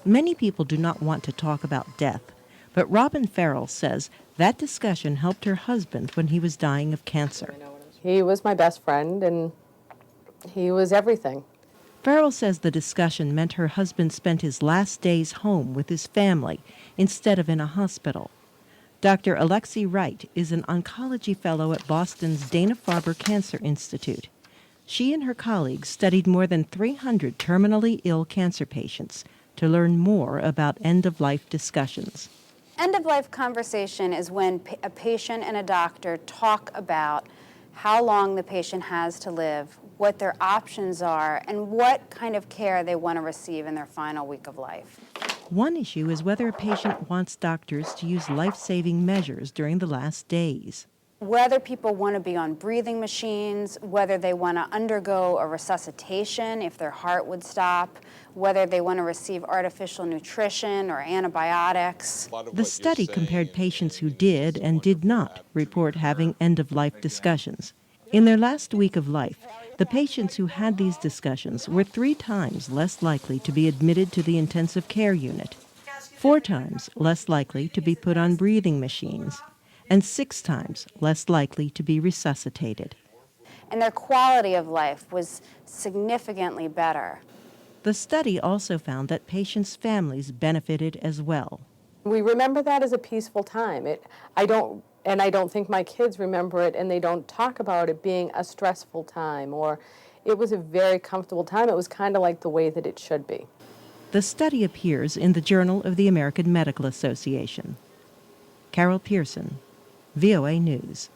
Many people do not want to talk about death, but Robin Farrell says that discussion helped her husband when he was dying of cancer. He was my best friend, and he was everything. Farrell says the discussion meant her husband spent his last days home with his family instead of in a hospital. Dr. Alexi Wright is an oncology fellow at Boston's Dana-Farber Cancer Institute. She and her colleagues studied more than 300 terminally ill cancer patients to learn more about end-of-life discussions. End-of-life conversation is when a patient and a doctor talk about how long the patient has to live, what their options are, and what kind of care they want to receive in their final week of life. One issue is whether a patient wants doctors to use life-saving measures during the last days. Whether people want to be on breathing machines, whether they want to undergo a resuscitation if their heart would stop, whether they want to receive artificial nutrition or antibiotics. The study compared patients who did and did not report having end-of-life discussions. In their last week of life, the patients who had these discussions were 3 times less likely to be admitted to the intensive care unit, 4 times less likely to be put on breathing machines, and 6 times less likely to be resuscitated. And their quality of life was significantly better. The study also found that patients' families benefited as well. We remember that as a peaceful time. I don't think my kids remember it, and they don't talk about it being a stressful time, or it was a very comfortable time. It was kind of like the way that it should be. The study appears in the Journal of the American Medical Association. Carol Pearson, VOA News.